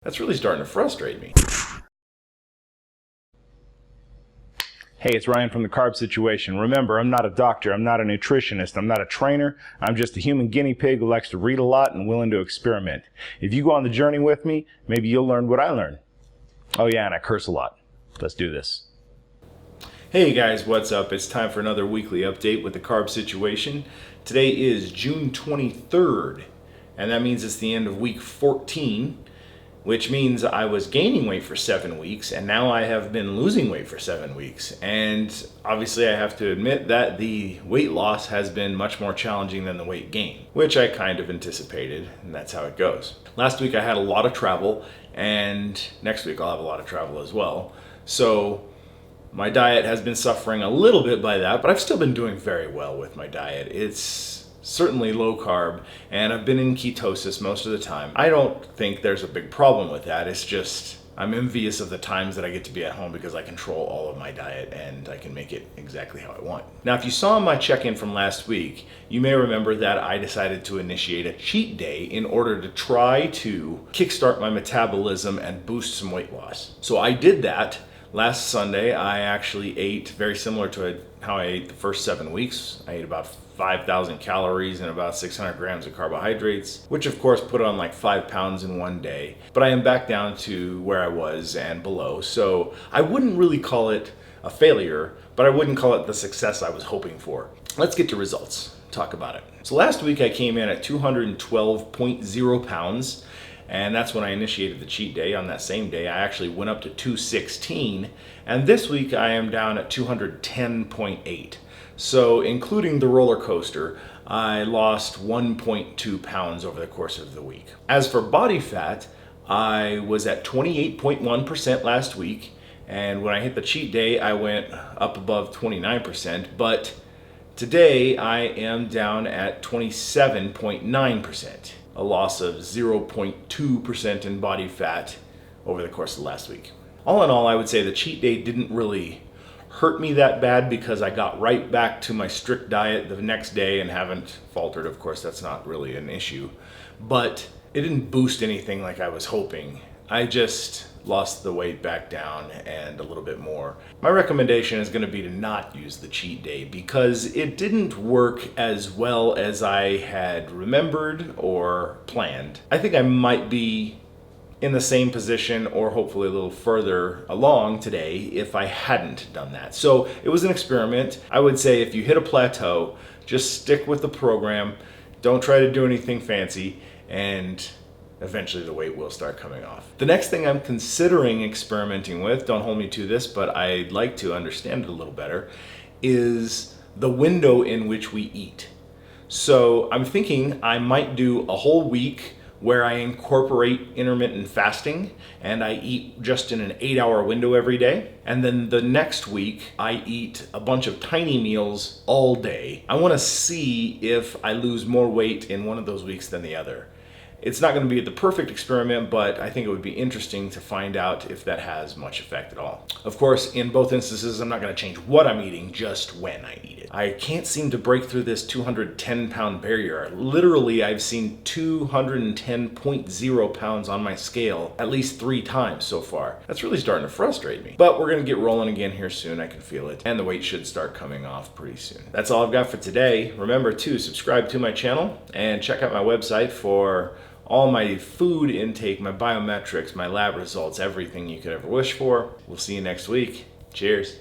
That's really starting to frustrate me. Hey, it's Ryan from the Carb Situation. Remember, I'm not a doctor, I'm not a nutritionist, I'm not a trainer. I'm just a human guinea pig who likes to read a lot and willing to experiment. If you go on the journey with me, maybe you'll learn what I learned. Oh yeah, and I curse a lot. Let's do this. Hey guys, what's up? It's time for another weekly update with the Carb Situation. Today is June 23rd, and that means it's the end of week 14, which means I was gaining weight for 7 weeks, and now I have been losing weight for 7 weeks. And obviously I have to admit that the weight loss has been much more challenging than the weight gain, which I kind of anticipated, and that's how it goes. Last week I had a lot of travel, and next week I'll have a lot of travel as well. So my diet has been suffering a little bit by that, but I've still been doing very well with my diet. It's certainly low carb, and I've been in ketosis most of the time. I don't think there's a big problem with that. It's just I'm envious of the times that I get to be at home because I control all of my diet and I can make it exactly how I want. Now, if you saw my check-in from last week, you may remember that I decided to initiate a cheat day in order to try to kickstart my metabolism and boost some weight loss. So I did that. Last Sunday, I actually ate very similar to how I ate the first 7 weeks. I ate about 5,000 calories and about 600 grams of carbohydrates, which of course put on like 5 pounds in one day. But I am back down to where I was and below. So I wouldn't really call it a failure, but I wouldn't call it the success I was hoping for. Let's get to results. Talk about it. So last week I came in at 212.0 pounds. And that's when I initiated the cheat day. On that same day, I actually went up to 216. And this week I am down at 210.8. So including the roller coaster, I lost 1.2 pounds over the course of the week. As for body fat, I was at 28.1% last week. And when I hit the cheat day, I went up above 29%. But today I am down at 27.9%. A loss of 0.2% in body fat over the course of last week. All in all, I would say the cheat day didn't really hurt me that bad because I got right back to my strict diet the next day and haven't faltered. Of course, that's not really an issue, but it didn't boost anything like I was hoping. I just lost the weight back down and a little bit more. My recommendation is going to be to not use the cheat day because it didn't work as well as I had remembered or planned. I think I might be in the same position or hopefully a little further along today if I hadn't done that. So it was an experiment. I would say if you hit a plateau, just stick with the program. Don't try to do anything fancy, and eventually the weight will start coming off. The next thing I'm considering experimenting with, don't hold me to this, but I'd like to understand it a little better, is the window in which we eat. So I'm thinking I might do a whole week where I incorporate intermittent fasting and I eat just in an 8-hour window every day. And then the next week I eat a bunch of tiny meals all day. I wanna see if I lose more weight in one of those weeks than the other. It's not going to be the perfect experiment, but I think it would be interesting to find out if that has much effect at all. Of course, in both instances, I'm not going to change what I'm eating, just when I eat it. I can't seem to break through this 210-pound barrier. Literally, I've seen 210.0 pounds on my scale at least 3 times so far. That's really starting to frustrate me. But we're going to get rolling again here soon. I can feel it. And the weight should start coming off pretty soon. That's all I've got for today. Remember to subscribe to my channel and check out my website for all my food intake, my biometrics, my lab results, everything you could ever wish for. We'll see you next week. Cheers.